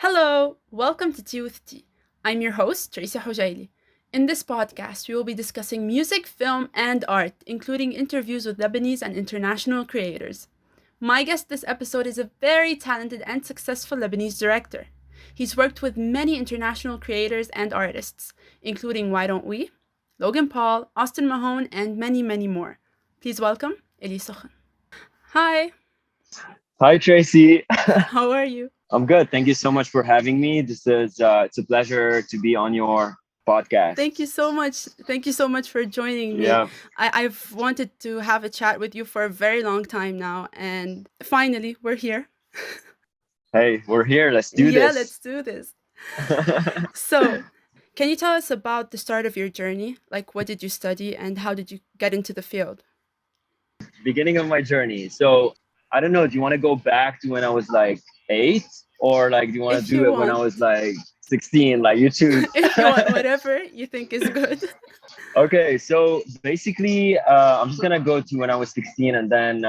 Hello, welcome to Tea with Tea. I'm your host, Tracy Hojaili. In this podcast, we will be discussing music, film, and art, including interviews with Lebanese and international creators. My guest this episode is a very talented and successful Lebanese director. He's worked with many international creators and artists, including Why Don't We, Logan Paul, Austin Mahone, and many, many more. Please welcome Eli Sokhn. Hi, Hi, Tracy. how are you? I'm good. Thank you so much for having me. It's a pleasure to be on your podcast. Thank you so much. Thank you so much for joining me. Yeah. I've wanted to have a chat with you for a very long time now, and finally, we're here. Hey, we're here. Let's do Yeah, this. let's do this. So, can you tell us about the start of your journey? Like, what did you study and how did you get into the field? Beginning of my journey. So I don't know. Do you want to go back to when I was like 8, or like do you want to If you do it when I want, was like 16? Like you choose. if you want, whatever you think is good. Okay, so basically, I'm just gonna go to when I was 16, and then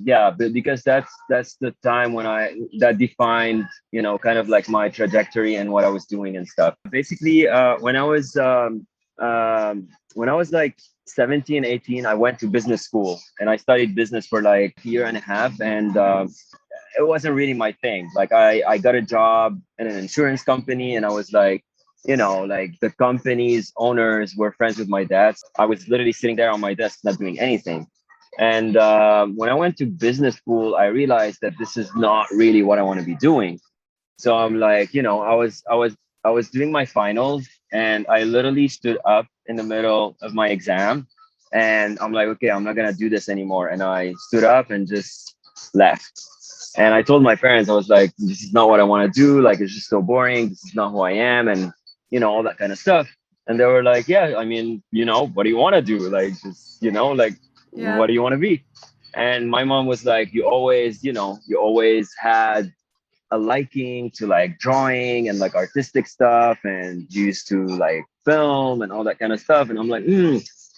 yeah, but because that's the time when that defined, kind of like my trajectory and what I was doing and stuff. Basically, when I was like 17, 18, I went to business school and I studied business for like a year and a half, and it wasn't really my thing. Like I got a job in an insurance company, and I was like, like the company's owners were friends with my dad. I was literally sitting there on my desk, not doing anything. And when I went to business school, I realized that this is not really what I want to be doing. So I'm like, I was doing my finals, and I literally stood up in the middle of my exam, and I'm like, okay, I'm not gonna do this anymore. And I stood up and just left. And I told my parents, I was like, this is not what I want to do. Like, it's just so boring. This is not who I am. And, all that kind of stuff. And they were like, yeah, I mean, what do you want to do? Like, just, like, Yeah. what do you want to be? And my mom was like, you always had a liking to like drawing and like artistic stuff, and you used to like film and all that kind of stuff. And I'm like,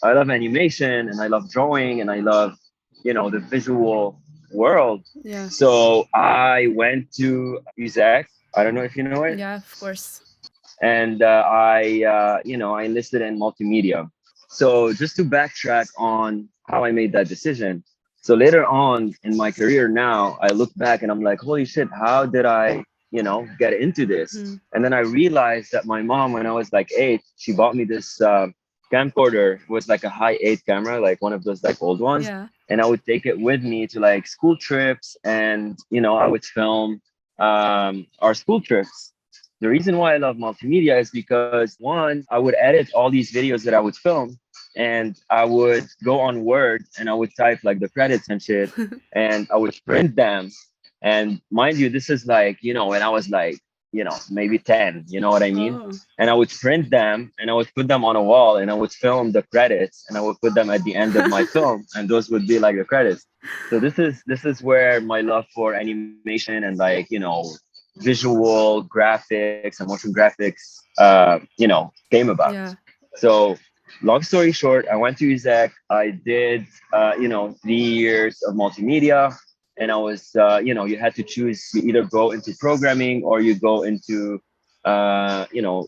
I love animation and I love drawing and I love, the visual world. Yeah. So I went to UZEC. I don't know if you know it. Yeah, of course. And I enlisted in multimedia. So just to backtrack on how I made that decision. So later on in my career now, I look back and I'm like, holy shit, how did I, get into this? Mm. And then I realized that my mom, when I was like 8, she bought me this camcorder. It was like a high 8 camera, like one of those like old ones. Yeah. And I would take it with me to like school trips, and, I would film our school trips. The reason why I love multimedia is because, one, I would edit all these videos that I would film, and I would go on Word and I would type like the credits and shit, and I would print them. And mind you, this is like, when I was like, maybe 10, you know what I mean? Oh. And I would print them and I would put them on a wall, and I would film the credits and I would put them at the end of my film, and those would be like the credits. So this is where my love for animation and like, visual graphics and motion graphics, came about. Yeah. So long story short, I went to UZEC. I did, 3 years of multimedia, and I was, you had to choose. You either go into programming or you go into, uh, you know,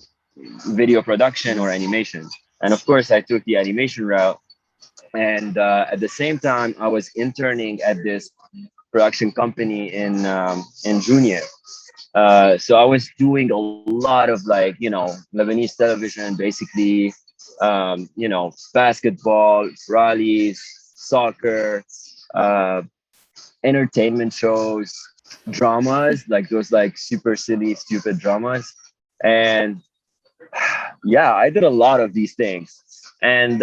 video production or animation. And of course, I took the animation route. And at the same time, I was interning at this production company in Junior. So I was doing a lot of like, Lebanese television, basically, basketball, rallies, soccer, uh, entertainment shows, dramas, like those like super silly, stupid dramas. And yeah, I did a lot of these things. And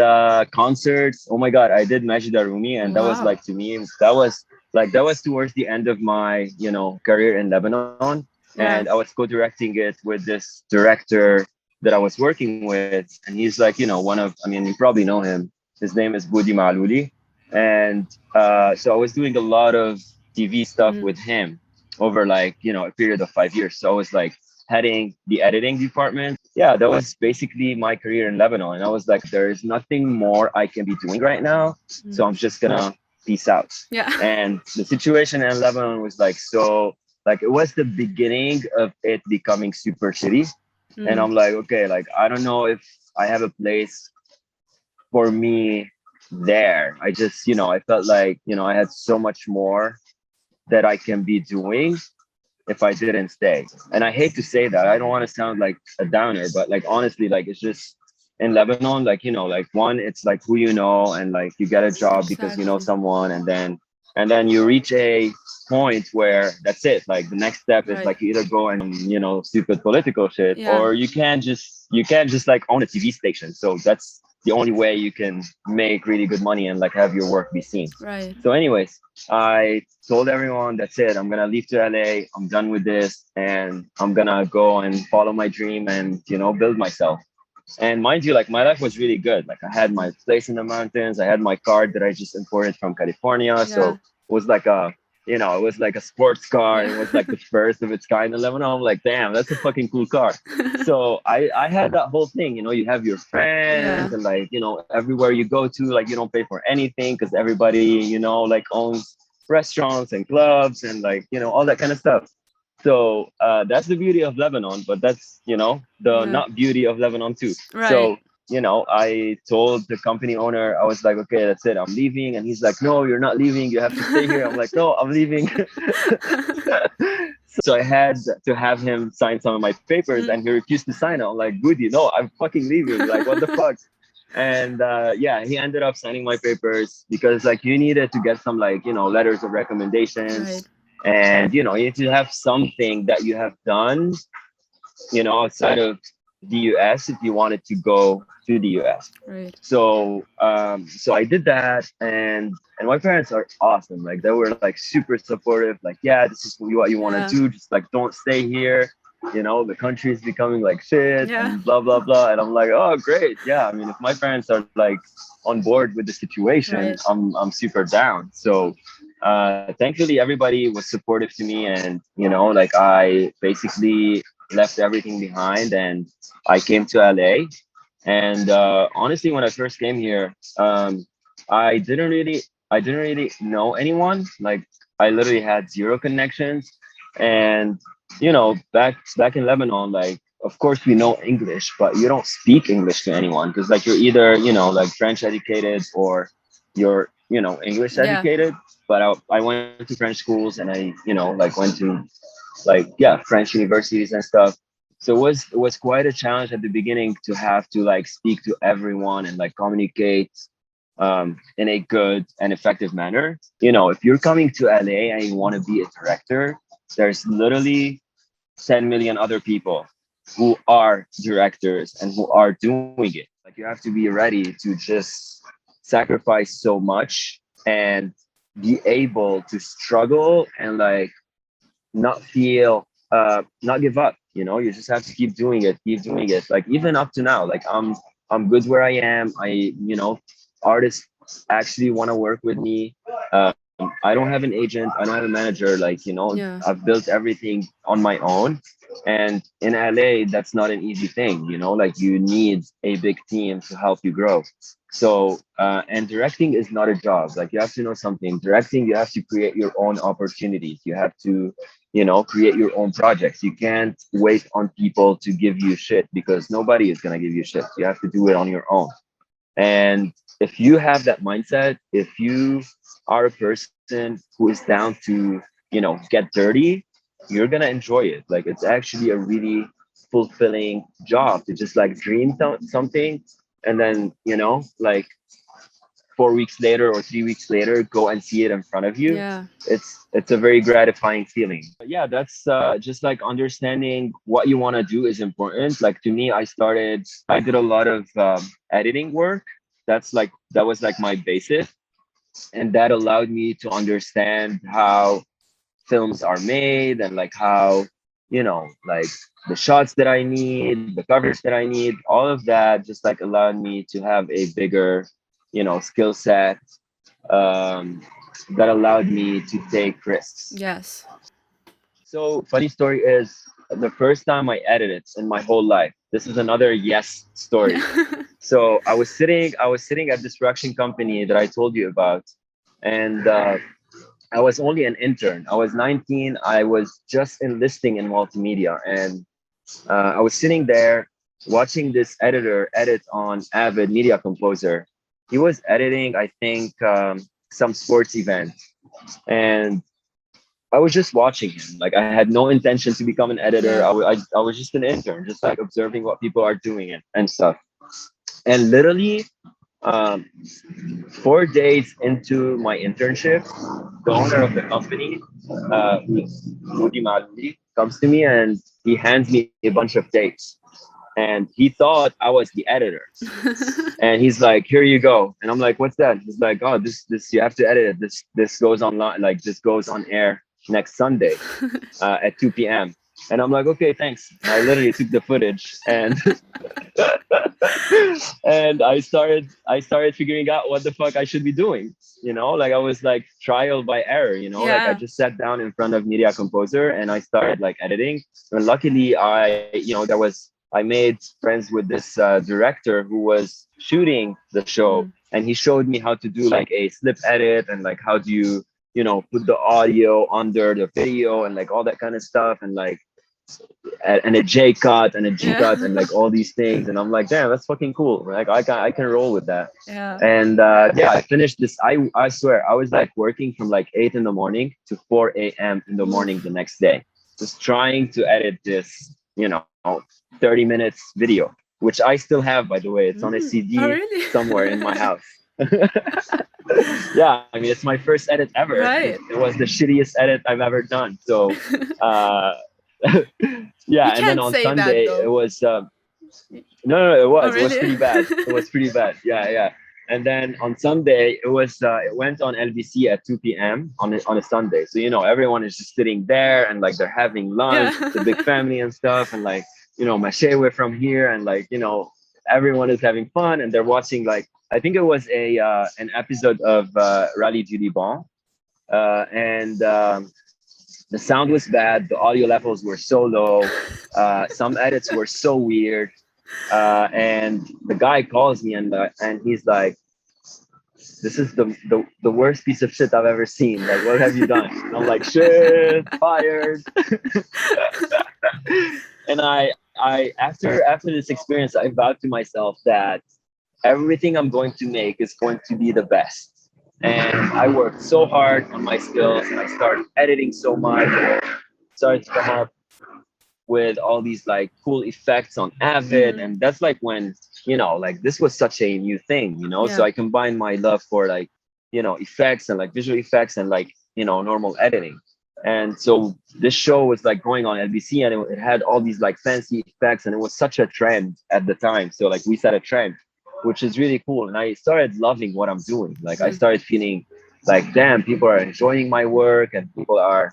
concerts. Oh my God, I did Majid Rumi, and that was Wow. like, to me, that was towards the end of my career in Lebanon, and I Yeah. was co-directing it with this director that I was working with, and he's like, I mean, you probably know him. His name is Budi Maluli, and so I was doing a lot of TV stuff Mm. with him over like a period of 5 years. So I was like heading the editing department. Yeah, that was basically my career in Lebanon. And I was like, there is nothing more I can be doing right now. Mm. So I'm just gonna peace out. Yeah. And the situation in Lebanon was like so Like it was the beginning of it becoming super shitty. And Mm, I'm like, okay, like I don't know if I have a place for me there. I just, I felt like, I had so much more that I can be doing if I didn't stay. And I hate to say that. I don't want to sound like a downer, but like honestly, like it's just in Lebanon, like, like one, it's like who you know, and like you get a job because you know exactly. someone, and then you reach a point where that's it. Like the next step is Right. like you either go and stupid political shit, Yeah. or you can't just like own a TV station. So that's the only way you can make really good money and like have your work be seen. Right. So anyways, I told everyone that's it. I'm gonna leave to LA. I'm done with this, and I'm gonna go and follow my dream and build myself. And mind you, like my life was really good. Like I had my place in the mountains. I had my car that I just imported from California. So Yeah. it was like a sports car. It was Yeah. like the first of its kind in Lebanon. I'm like, damn, that's a fucking cool car. So I had that whole thing. You have your friends, Yeah. and like everywhere you go to, like you don't pay for anything because everybody like owns restaurants and clubs and like all that kind of stuff. So that's the beauty of Lebanon, but that's the Yeah. not beauty of Lebanon too. Right. So I told the company owner, I was like, okay, that's it, I'm leaving, and he's like, no, you're not leaving, you have to stay here. I'm like, no, I'm leaving. So I had to have him sign some of my papers, Mm, and he refused to sign it. I'm like, Goody, no, I'm fucking leaving. Like, what the fuck? And yeah, he ended up signing my papers because like you needed to get some like letters of right. recommendations, and you need to have something that you have done outside of the US if you wanted to go to the US. Right. So I did that, and my parents are awesome. Like they were like super supportive. Like, yeah, this is what you want to Yeah. do. Just like don't stay here. The country is becoming like shit Yeah. and blah blah blah. And I'm like, oh great, yeah. I mean, if my parents are like on board with the situation, Right. I'm super down. So thankfully everybody was supportive to me, and like I basically left everything behind and I came to LA. And honestly, when I first came here, I didn't really, I didn't really know anyone. Like I literally had zero connections. And back in Lebanon, like of course we know English, but you don't speak English to anyone because like you're either like French educated or you're English Yeah. educated. But I went to French schools, and I like went to like yeah French universities and stuff. So it was quite a challenge at the beginning to have to like speak to everyone and like communicate in a good and effective manner. If you're coming to LA and you want to be a director, there's literally 10 million other people who are directors and who are doing it. Like you have to be ready to just sacrifice so much and be able to struggle and like not give up. You just have to keep doing it, like even up to now. Like I'm good where I am. Artists actually want to work with me. I don't have an agent, I don't have a manager. Like Yeah. I've built everything on my own. And in LA, that's not an easy thing. Like you need a big team to help you grow. So and directing is not a job. Like you have to know something. Directing, you have to create your own opportunities. You have to create your own projects. You can't wait on people to give you shit because nobody is going to give you shit. You have to do it on your own. And if you have that mindset, if you are a person who is down to get dirty, you're going to enjoy it. Like it's actually a really fulfilling job to just like dream something, and then like 4 weeks later or 3 weeks later go and see it in front of you. Yeah. It's a very gratifying feeling. But yeah, that's just like understanding what you want to do is important. Like to me, I did a lot of editing work. That was like my basis, and that allowed me to understand how films are made and like how like the shots that I need, the coverage that I need, all of that just like allowed me to have a bigger skill set, um, that allowed me to take risks. Yes. So funny story is the first time I edited in my whole life. This is another yes story. So I was sitting at this production company that I told you about, and I was only an intern. I was 19. I was just enlisting in multimedia, and I was sitting there watching this editor edit on Avid Media Composer. He was editing, I think, some sports event, and I was just watching him. Like I had no intention to become an editor. Yeah. I was just an intern, just like observing what people are doing and stuff. And literally, um, 4 days into my internship, the owner of the company, who's Rudy Maludi, comes to me and he hands me a bunch of dates. And he thought I was the editor. And he's like, "Here you go." And I'm like, "What's that?" He's like, "Oh, this you have to edit it. This goes online, like this goes on air next Sunday at 2 p.m." And I'm like, "Okay, thanks." I literally took the footage and and I started figuring out what the fuck I should be doing. Like I was like trial by error. Like I Yeah. just sat down in front of Media Composer and I started like editing. And luckily, I made friends with this director who was shooting the show, Mm. and he showed me how to do like a slip edit and like how do you put the audio under the video and like all that kind of stuff, and like and a J cut and a G Yeah. cut and like all these things. And I'm like, damn, that's fucking cool. Like I can roll with that. Yeah. And yeah, I finished this. I swear I was like working from like 8 in the morning to 4 a.m. in the morning the Oof. next day, just trying to edit this, 30 minutes video, which I still have, by the way. It's on a Oh, CD really? somewhere in my house. Yeah, I mean, it's my first edit ever. It, Right. it was the shittiest edit I've ever done. So, uh, You yeah, and then can't on say that Sunday it though. was no, it Oh, was really? pretty bad. It was pretty bad. Yeah, yeah. And then on Sunday it went on LBC at 2 p.m. on a Sunday. So everyone is just sitting there and like they're having lunch, Yeah. the big family and stuff, and like Machewe from here, and like everyone is having fun and they're watching like I think it was a an episode of Rally du Liban, and the sound was bad, the audio levels were so low, some edits were so weird, and the guy calls me and he's like, "This is the worst piece of shit I've ever seen. Like, what have you done?" And I'm like, "Shit, fired." And after this experience, I vowed to myself that everything I'm going to make is going to be the best. And I worked so hard on my skills, and I started editing so much, started to come up with all these like cool effects on Avid. Mhm. And that's like when, like this was such a new thing, so Yeah. I combined my love for like, effects and like visual effects and like, normal editing. And so this show was like going on LBC, and it had all these like fancy effects, and it was such a trend at the time. So like we set a trend, which is really cool. And I started loving what I'm doing. Like I Hmm. started feeling like, damn, people are enjoying my work and people are,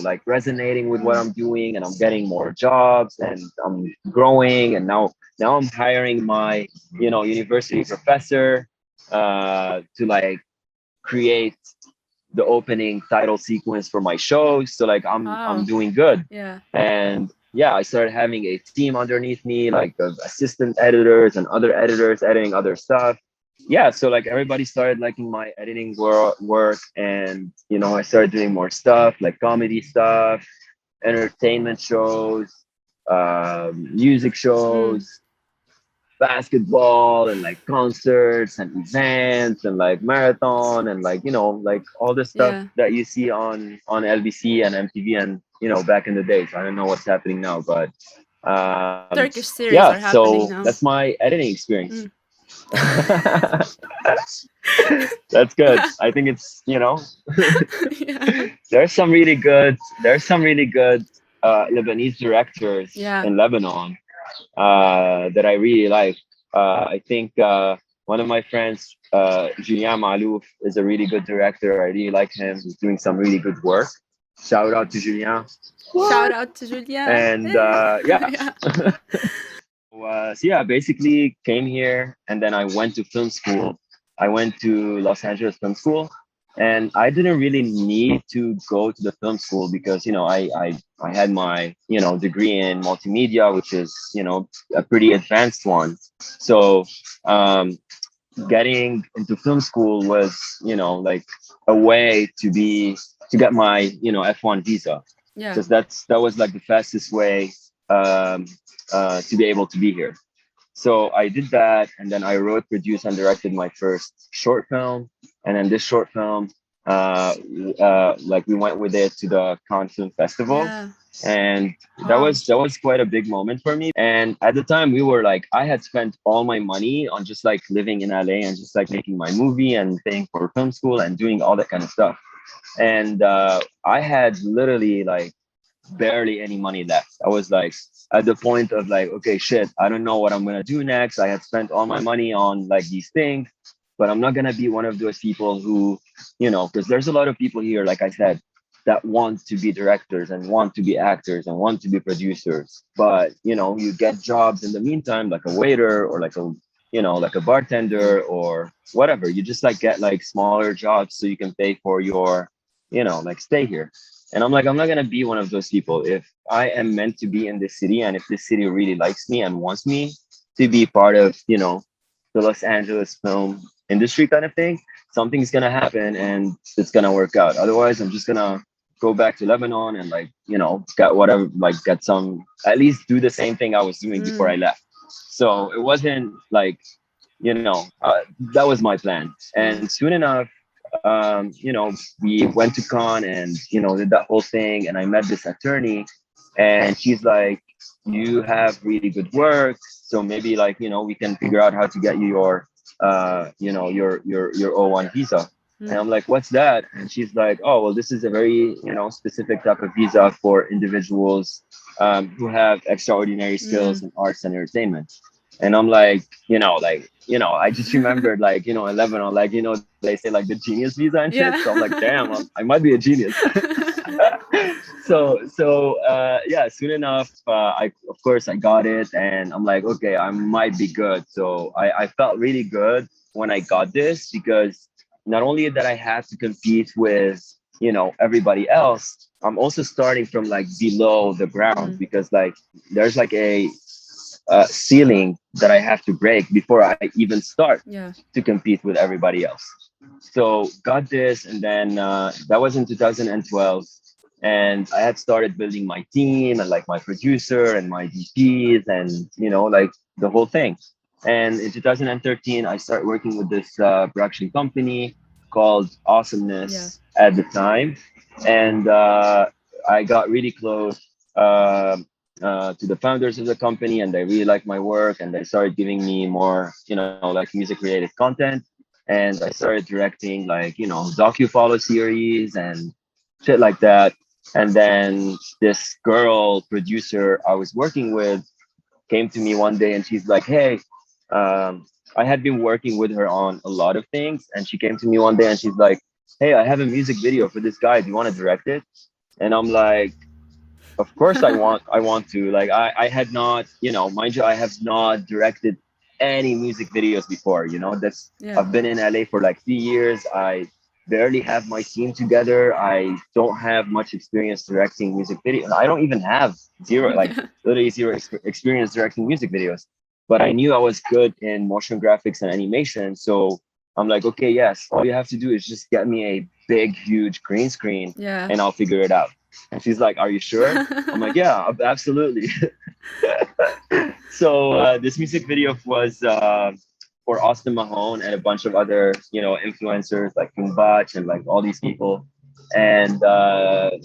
like resonating with what Mm. I'm doing, and I'm getting more jobs and I'm growing. And now I'm hiring my, university professor to like create the opening title sequence for my shows. So like I'm Wow. doing good. Yeah. And yeah, I started having a team underneath me, like of assistant editors and other editors editing other stuff. Yeah, so like everybody started liking my editing work, and I started doing more stuff like comedy stuff, entertainment shows, music Mm. shows, basketball, and like concerts and events and like marathon and like like all the stuff Yeah. that you see on LBC and MTV, and back in the days. I don't know what's happening now, but Turkish yeah, series are so happening that's now. my editing experience. Mm. That's good. I think it's Yeah. there's some really good Lebanese directors Yeah. in Lebanon that I really like. I think one of my friends, Julien Malouf, is a really good director. I really like him. He's doing some really good work. Shout out to Julien. Shout What? out to Julia. And Eh. yeah. Yeah. So yeah, basically came here and then I went to film school. I went to Los Angeles Film School, and I didn't really need to go to the film school because I had my degree in multimedia, which is a pretty advanced one. So um, getting into film school was like a way to get my, F1 visa, Yeah. because that was like the fastest way um, to be able to be here. So I did that, and then I wrote, produced, and directed my first short film. And then this short film, like we went with it to the Cannes Film Festival, Yeah. and Wow. that was quite a big moment for me. And at the time, we were like, I had spent all my money on just like living in LA and just like making my movie and paying for film school and doing all that kind of stuff. And I had literally like barely any money left. I was like at the point of like, okay, shit, I don't know what I'm gonna do next. I had spent all my money on like these things, but I'm not gonna be one of those people who, because there's a lot of people here, like I said, that want to be directors and want to be actors and want to be producers. But you get jobs in the meantime, like a waiter or like like a Mm. bartender or whatever. You just like get like smaller jobs so you can pay for your, like stay here. And I'm like, I'm not gonna be one of those people. If I am meant to be in this city, and if this city really likes me and wants me to be part of, the Los Angeles film industry kind of thing, something's gonna happen and it's gonna work out. Otherwise, I'm just gonna go back to Lebanon and like, get whatever, like get some, at least do the same thing I was doing before I Mm. left. So it wasn't like, that was my plan. Mm. And soon enough, we went to con and did that whole thing, and I met this attorney, and she's like, you have really good work, so maybe like we can figure out how to get you your your O1 visa. And Mm. I'm like, what's that? And she's like, oh well, this is a very specific type of visa for individuals who have extraordinary skills Mm. in arts and entertainment. And I'm like, I just remembered like, in Lebanon, like, they say like the genius visa and shit. So I'm like, Yeah. damn, I might be a genius. Yeah, soon enough, of course I got it, and I'm like, okay, I might be good. So I felt really good when I got this, because not only that I had to compete with, everybody else, I'm also starting from like below the ground, Mm. because like there's like a ceiling that I have to break before I even start Yeah. to compete with everybody else. So got this, and then that was in 2012, and I had started building my team and like my producer and my DPs and like the whole thing. And in 2013, I started working with this production company called Yeah. Awesomeness at the time, and I got really close. To the founders of the company, and they really liked my work, and they started giving me more like music related content. And I started directing like docu follow series and shit like that. And then this girl producer I was working with came to me one day, and she's like, hey, I had been working with her on a lot of things, and she came to me one day and she's like, hey, I have a music video for this guy, do you want to direct it? And I'm like, of course I want to. Like I had not, mind you, I have not directed any music videos before. That's Yeah. I've been in LA for like 3 years. I barely have my team together. I don't have much experience directing music videos. I don't even have zero, like Yeah. literally zero experience directing music videos. But I knew I was good in motion graphics and animation. So I'm like, okay, yes, all you have to do is just get me a big, huge green screen Yeah. and I'll figure it out. And she's like, are you sure? I'm like, yeah, absolutely. So this music video was for Austin Mahone and a bunch of other, influencers like King Bach and like all these people. And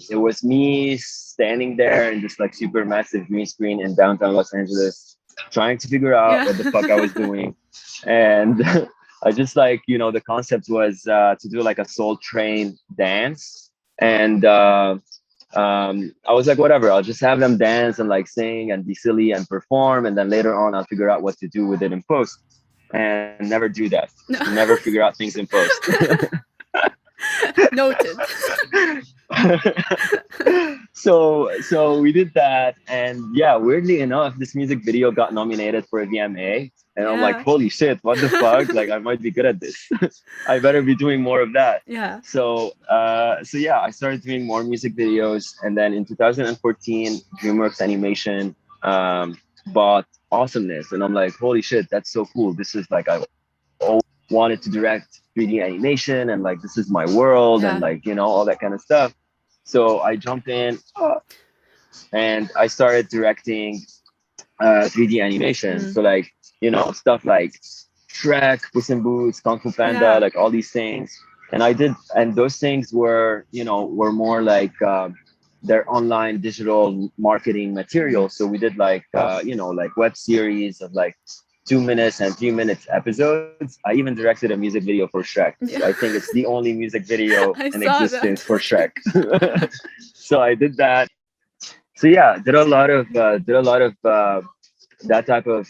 it was me standing there in this like super massive green screen in downtown Los Angeles, trying to figure out Yeah. what the fuck I was doing. And I just like, the concept was to do like a Soul Train dance. And I was like, whatever, I'll just have them dance and like sing and be silly and perform, and then later on I'll figure out what to do with it in post. And never do that. No. Never figure out things in post. Noted. So we did that, and yeah, weirdly enough, this music video got nominated for a VMA, and I'm like, Yeah. holy shit, what the fuck? Like, I might be good at this. I better be doing more of that. Yeah. So yeah, I started doing more music videos, and then in 2014, DreamWorks Animation bought Awesomeness, and I'm like, holy shit, that's so cool. This is like I always wanted to direct 3D animation and like this is my world and Yeah. like all that kind of stuff. So I jumped in and I started directing 3D animation. Mm. So like stuff like Shrek, Puss in Boots, Kung Fu Panda, Yeah. like all these things. And I did, and those things were more like their online digital marketing Mm. material. So we did like like web series of like 2 minutes and 3 minutes episodes. I even directed a music video for Shrek. So I Yeah. think it's the only music video I in saw existence that. for Shrek. So I did that. So yeah, did a lot of that type of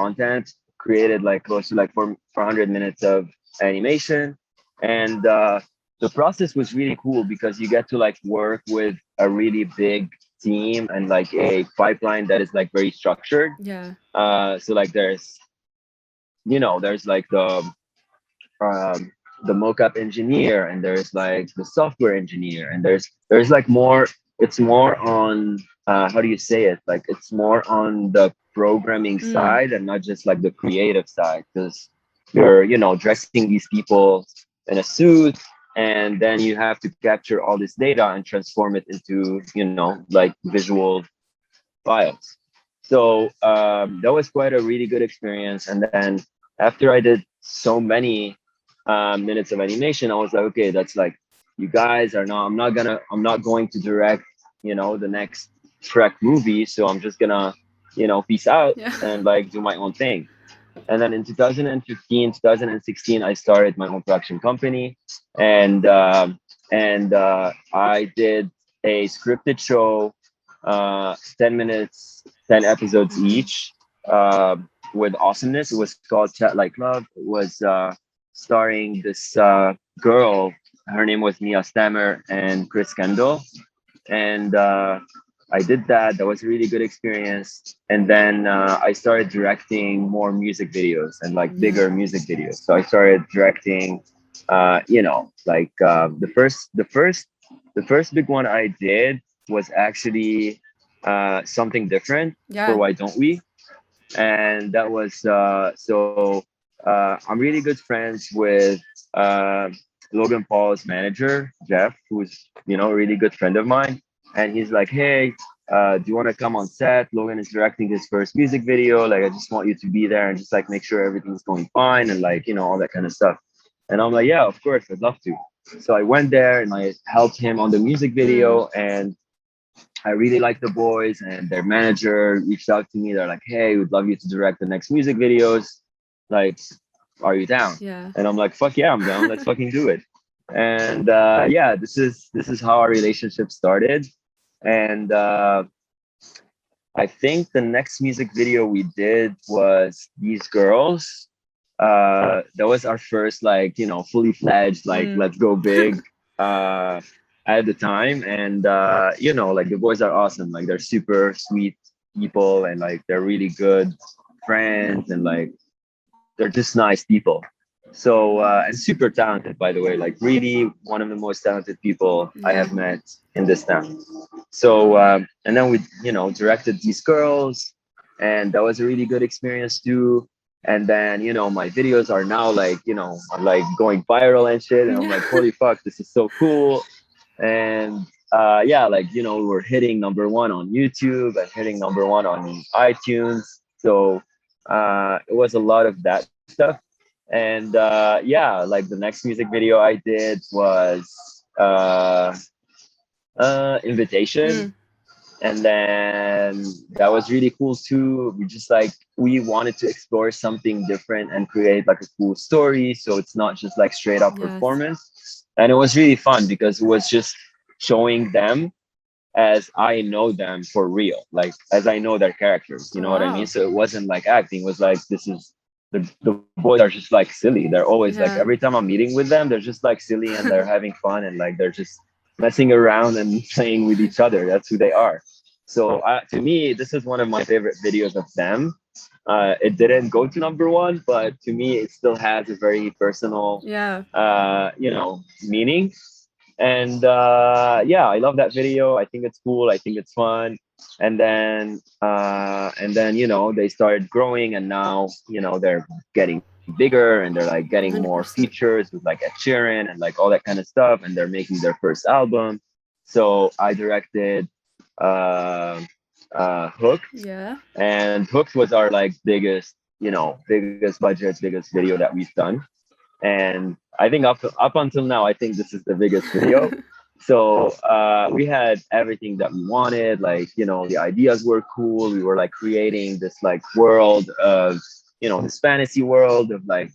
content. Created like close to like 400 minutes of animation, and the process was really cool because you get to like work with a really big team and like a pipeline that is like very structured. Yeah. So like there's like um, the mocap engineer, and there's like the software engineer, and there's like more. It's more on how do you say it? Like it's more on the programming Mm. side and not just like the creative side, because you're dressing these people in a suit, and then you have to capture all this data and transform it into like visual files. So that was quite a really good experience. And then after I did so many minutes of animation, I was like, okay, that's like, you guys are not. I'm not going to direct, the next Shrek movie. So I'm just gonna, peace out Yeah. and like do my own thing. And then in 2015, 2016, I started my own production company, and I did a scripted show, 10 minutes, 10 episodes Mm. each, with awesomeness. It was called Chat Like Love. It was starring this girl. Her name was Mia Stammer and Chris Kendall, and I did that. That was a really good experience. And then I started directing more music videos and like Yeah. bigger music videos. So I started directing, like the first big one I did was actually something different for Yeah. Why Don't We? And that was I'm really good friends with uh, Logan Paul's manager, Jeff, who's a really good friend of mine. And he's like, hey, do you want to come on set? Logan is directing his first music video. Like, I just want you to be there and just like make sure everything's going fine and like all that kind of stuff. And I'm like, yeah, of course, I'd love to. So I went there and I helped him on the music Mm. video, and I really like the boys, and their manager reached out to me. They're like, hey, we'd love you to direct the next music videos. Like, are you down? Yeah. And I'm like, fuck yeah, I'm down. Let's fucking do it. And yeah, this is how our relationship started. And I think the next music video we did was These Girls. That was our first like fully fledged like Mm. let's go big uh at the time. And like the boys are awesome. Like they're super sweet people, and like they're really good friends, and like they're just nice people. So and super talented, by the way, like really one of the most talented people I Yeah. have met in this town. So and then we directed These Girls, and that was a really good experience too. And then my videos are now like I'm like going viral and shit, and I'm like, Yeah. holy fuck, this is so cool. And yeah, like we're hitting number one on YouTube and hitting number one on iTunes. So it was a lot of that stuff. And yeah, like the next music video I did was uh Invitation. Mm. And then that was really cool too. We wanted to explore something different and create like a cool story, so it's not just like straight up Yes. performance. And it was really fun because it was just showing them as I know them for real, like as I know their characters, you Oh, know what I mean? wow. So it wasn't like acting. It was like, this is the boys are just like silly. They're always like, Yeah. every time I'm meeting with them, they're just like silly, and they're having fun, and like they're just messing around and playing with each other. That's who they are. So to me, this is one of my favorite videos of them. It didn't go to number one, but to me, it still has a very personal, Yeah. meaning. And yeah, I love that video. I think it's cool. I think it's fun. And then they started growing, and now they're getting bigger, and they're like getting more 100%. features with like Ed Sheeran and like all that kind of stuff, and they're making their first album. So I directed uh, Hook, Yeah. and Hook was our like biggest, biggest budget, biggest video that we've done. And I think up until now, I think this is the biggest video. So we had everything that we wanted. Like, the ideas were cool. We were like creating this like world of, this fantasy world of like,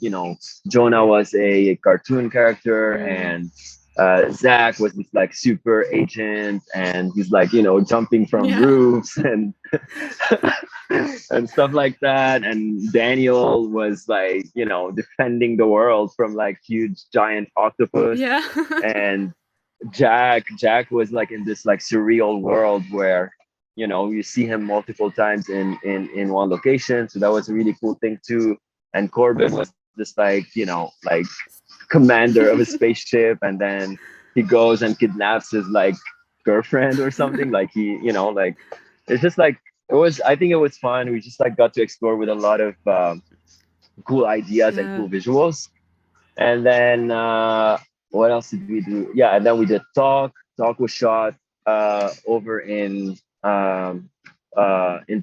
Jonah was a cartoon character, Yeah. and Zach was this like super agent, and he's like, jumping from Yeah. roofs and and stuff like that. And Daniel was like, defending the world from like huge giant octopus. Yeah. And Jack was like in this like surreal world where, you see him multiple times in one location. So that was a really cool thing too. And Corbin was just like, like commander of a spaceship, and then he goes and kidnaps his like girlfriend or something. Like he, like it's just like I think it was fun. We just like got to explore with a lot of cool ideas and Yeah. cool visuals. And then what else did we do? Yeah, and then we did Talk. Talk was shot over in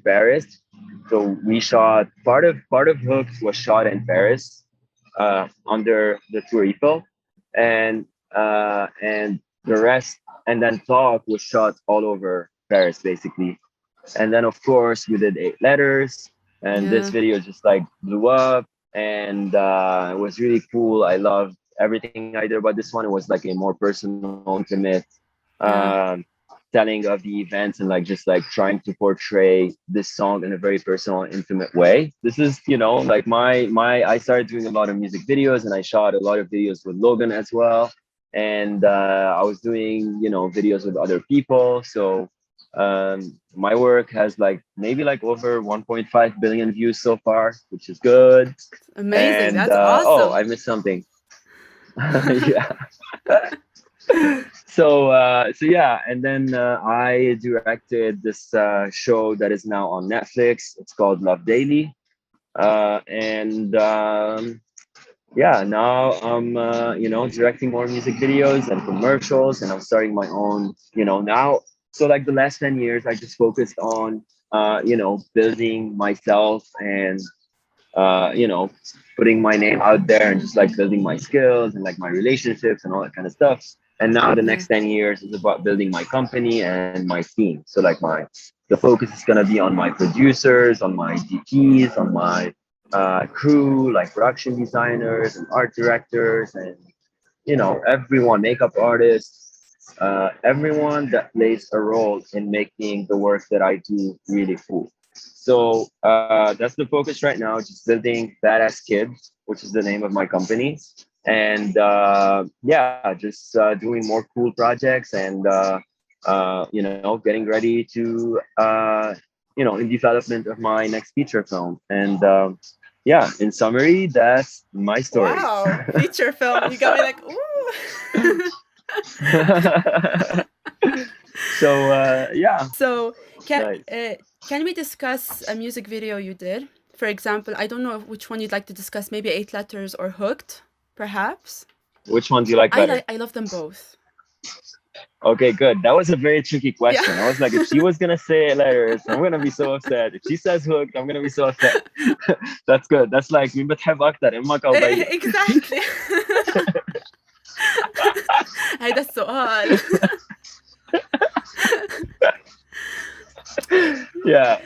Paris. So we shot part of Hooks was shot in Paris under the Tour Eiffel, and the rest, and then Talk was shot all over Paris basically. And then of course we did Eight Letters, and this Yeah. video just like blew up, and it was really cool. I loved everything I did about this one. It was like a more personal, intimate Yeah. um, telling of the events, and like just like trying to portray this song in a very personal, intimate way. This is, like my I started doing a lot of music videos, and I shot a lot of videos with Logan as well. And I was doing, videos with other people. So my work has like maybe like over 1.5 billion views so far, which is good. Amazing. And That's oh, awesome. I missed something. Yeah. So yeah, and then I directed this show that is now on Netflix. It's called Love Daily. And yeah, now I'm directing more music videos and commercials, and I'm starting my own, now. So like the last 10 years I just focused on building myself, and putting my name out there, and just like building my skills and like my relationships and all that kind of stuff. And now the Yeah. next 10 years is about building my company and my team. So like the focus is going to be on my producers, on my DPs, on my crew, like production designers and art directors, and everyone, makeup artists, everyone that plays a role in making the work that I do really cool. So that's the focus right now, just building Badass Kids, which is the name of my company. And yeah, just doing more cool projects, and getting ready to in development of my next feature film. And yeah, in summary, that's my story. Wow. Feature film. You got me like, ooh. So yeah, So, can nice. uh, can we discuss a music video you did? For example, I don't know which one you'd like to discuss. Maybe Eight Letters or Hooked, perhaps. Which one do you like better? I love them both. Okay, good. That was a very tricky Yeah. question. I was like, if she was gonna say letters, I'm gonna be so upset. If she says hooked, I'm gonna be so upset. That's good. That's like مين بتحب أكتر إمك أو بيك. exactly. هيدا السؤال. Yeah.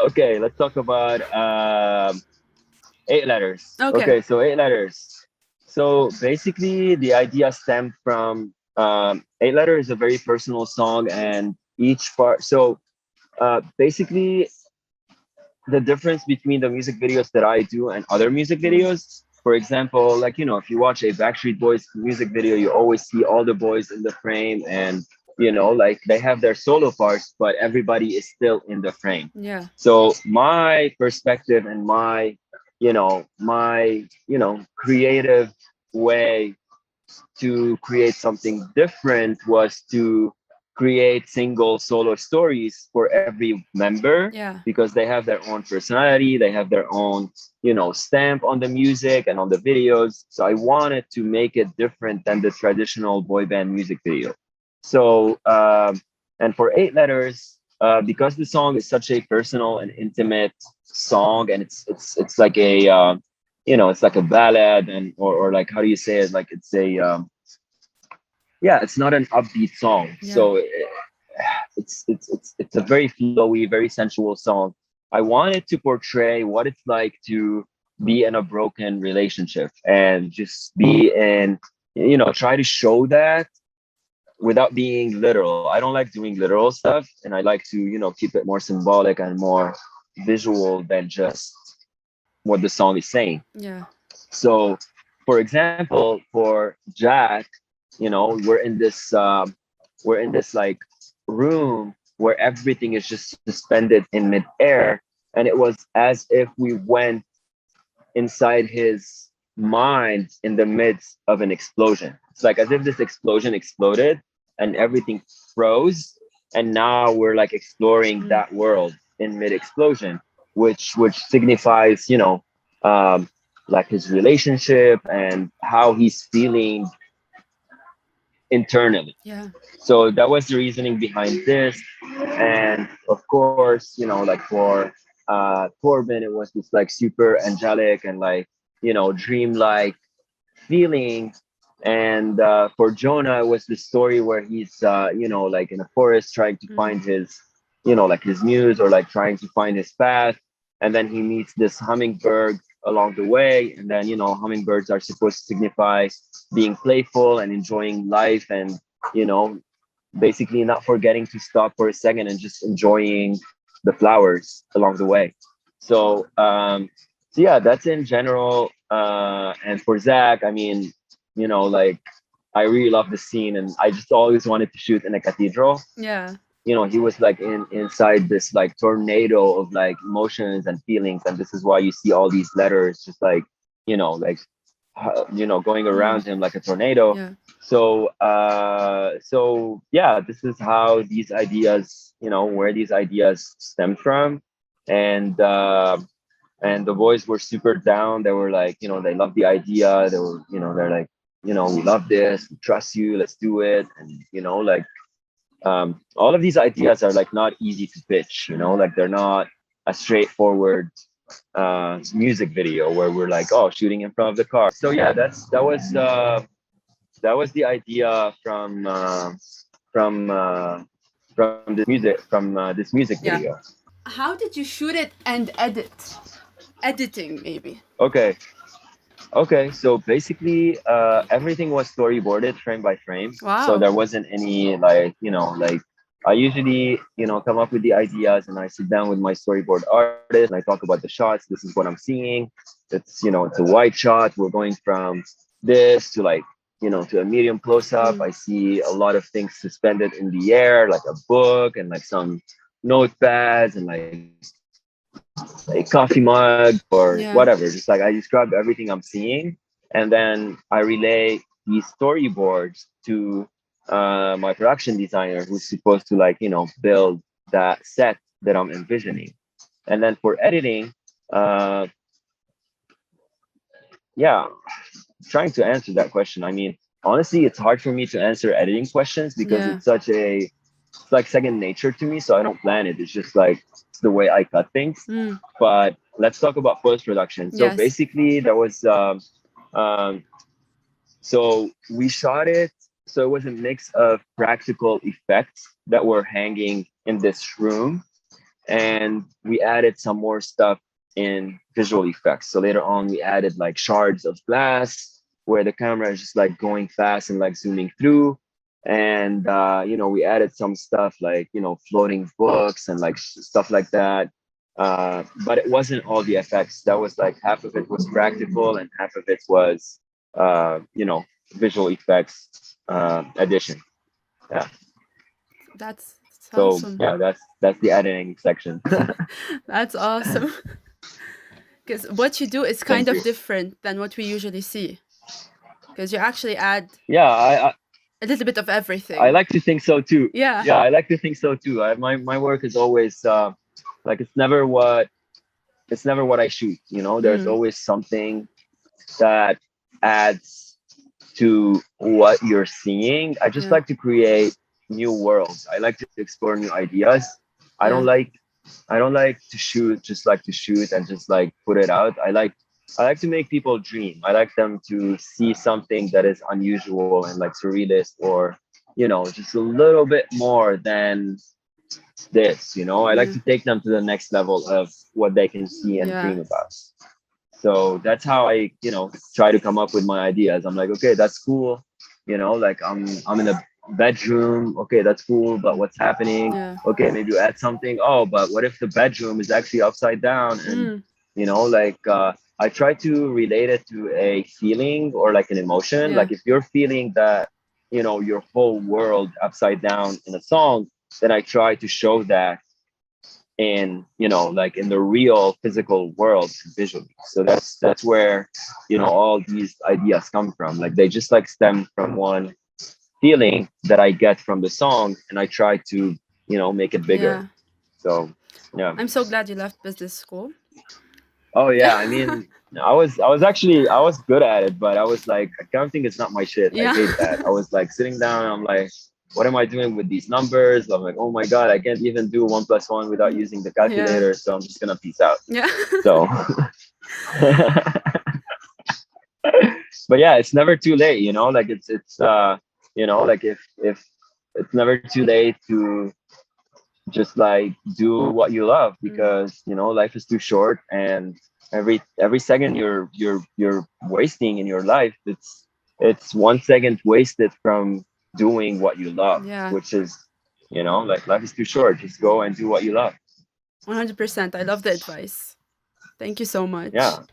Okay. Let's talk about Eight Letters. Okay. Okay. So Eight Letters. So basically, the idea stemmed from Eight Letters is a very personal song, and each part. So basically, the difference between the music videos that I do and other music videos. For example, like if you watch a Backstreet Boys music video, you always see all the boys in the frame, and like they have their solo parts, but everybody is still in the frame. Yeah. So my perspective and my creative way to create something different was to create single solo stories for every member, Yeah. because they have their own personality, they have their own, stamp on the music and on the videos. So I wanted to make it different than the traditional boy band music video. So and for Eight Letters, because the song is such a personal and intimate song, and it's like a it's like a ballad, and or like, how do you say it, like it's a yeah, it's not an upbeat song. Yeah. So it's a very flowy, very sensual song. I wanted to portray what it's like to be in a broken relationship, and just be in, try to show that without being literal. I don't like doing literal stuff, and I like to, keep it more symbolic and more visual than just what the song is saying. Yeah. So, for example, for Jack, we're in this like room where everything is just suspended in midair, and it was as if we went inside his mind in the midst of an explosion. It's like as if this explosion exploded and everything froze, and now we're like exploring Mm. that world in mid explosion, which signifies, um, like his relationship and how he's feeling internally. Yeah. So that was the reasoning behind this. And of course, like for Corbin, it was this like super angelic and like, dreamlike feeling. And for Jonah, it was the story where he's like in a forest trying to Mm. find his, like his muse, or like trying to find his path. And then he meets this hummingbird along the way. And then, hummingbirds are supposed to signify being playful and enjoying life, and, you know basically not forgetting to stop for a second and just enjoying the flowers along the way. So yeah, that's in general. And for Zach, I mean, like, I really love the scene, and I just always wanted to shoot in a cathedral. Yeah. He was like inside this like tornado of like emotions and feelings, and this is why you see all these letters just like, like, going Mm. around him like a tornado. Yeah. So yeah, this is how these ideas, where these ideas stem from. And the boys were super down. They were like, they loved the idea. They're like, we love this, we trust you, let's do it. And like, all of these ideas are like not easy to pitch, Mm. like they're not a straightforward music video where we're like, oh, shooting in front of the car. So yeah, that was the idea from this music Yeah. video. How did you shoot it and edit? Editing, maybe. Okay. Okay, so basically, everything was storyboarded frame by frame. So Wow. there wasn't any like, like, I usually, come up with the ideas, and I sit down with my storyboard artist and I talk about the shots. This is what I'm seeing. It's a wide shot. We're going from this to like, to a medium close up. Mm. I see a lot of things suspended in the air, like a book and like some notepads and like a coffee mug or Yeah. whatever. Just like I describe everything I'm seeing, and then I relay these storyboards to my production designer, who's supposed to like build that set that I'm envisioning. And then for editing, uh, yeah, trying to answer that question. I mean, honestly, it's hard for me to answer editing questions because Yeah. it's like second nature to me. So I don't plan it. It's just like it's the way I cut things. Mm. But let's talk about post production. So Yes. basically, there was um, so we shot it. So it was a mix of practical effects that were hanging in this room, and we added some more stuff in visual effects. So later on, we added like shards of glass where the camera is just like going fast and like zooming through. And we added some stuff like floating books and like stuff like that. But it wasn't all the effects. That was like half of it was practical and half of it was visual effects addition. Yeah. That's So awesome. yeah, that's the editing section. That's awesome. Because what you do is kind Thank of you. different than what we usually see. Because you actually add Yeah, A little bit of I everything. like to think so too. Yeah. Yeah, I like to think so too. My work is always like it's never what I shoot. You know, there's Mm, always something that adds to what you're seeing. I just yeah. like to create new worlds. I like to explore new ideas. I don't Yeah. like I don't like to shoot just like to shoot and just like put it out. I like to make people dream. I like them to see something that is unusual and like surrealist or just a little bit more than this, I like Yeah. to take them to the next level of what they can see and Yeah. dream about. So that's how I try to come up with my ideas. I'm like, okay, that's cool. Like I'm in a bedroom. Okay, that's cool, but what's happening? Yeah. Okay, maybe you add something. Oh, but what if the bedroom is actually upside down? And Mm, like I try to relate it to a feeling or like an emotion. yeah. Like if you're feeling that your whole world upside down in a song, then I try to show that in like in the real physical world visually. So that's where all these ideas come from. Like they just like stem from one feeling that I get from the song, and I try to make it bigger. Yeah. So yeah. I'm so glad you left business school. Oh yeah, I mean, I was good at it, but I was like, accounting is not my shit. I Yeah. hate that. I was like sitting down, I'm like, what am I doing with these numbers? I'm like, oh my god, I can't even do 1 plus 1 without using the Yeah. calculator, so I'm just gonna peace out. Yeah. So but yeah, it's never too late, like it's like if it's never too late to just like do what you love, Mm, because life is too short, and every second you're wasting in your life, it's 1 second wasted from doing what you love, yeah. which is like life is too short, just go and do what you love. 100%. I love the advice. Thank you so much. Yeah.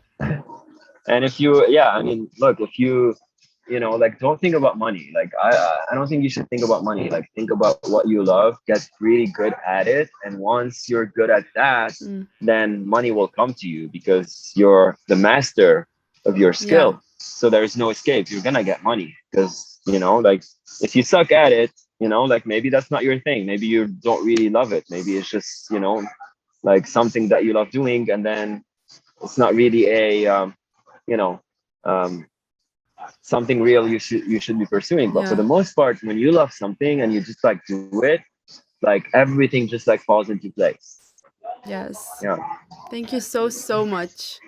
And if you, yeah, I mean, look, if you like, don't think about money. Like I don't think you should think about money. Like think about what you love, get really good at it, and once you're good at that, Mm, then money will come to you because you're the master of your yeah. skill. So there is no escape, you're gonna get money, because like if you suck at it, like maybe that's not your thing, maybe you don't really love it, maybe it's just like something that you love doing, and then it's not really a you know um, something real you should be pursuing. But for Yeah. the most part, when you love something and you just like do it, like everything just like falls into place. Yes. Yeah, Thank you so, so much.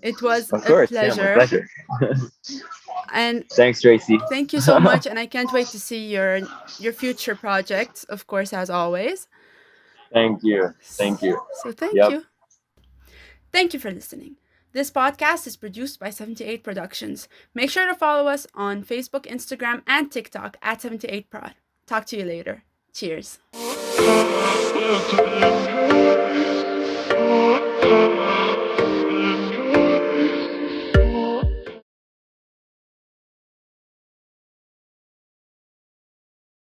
It was of a course. Yeah, my pleasure. pleasure. And Thanks, Tracy. thank you so much. And I can't wait to see your future projects, of course, as always. Thank you. Thank you. So thank Yep. you. Thank you for listening. This podcast is produced by 78 Productions. Make sure to follow us on Facebook, Instagram, and TikTok at 78prod. Talk to you later. Cheers.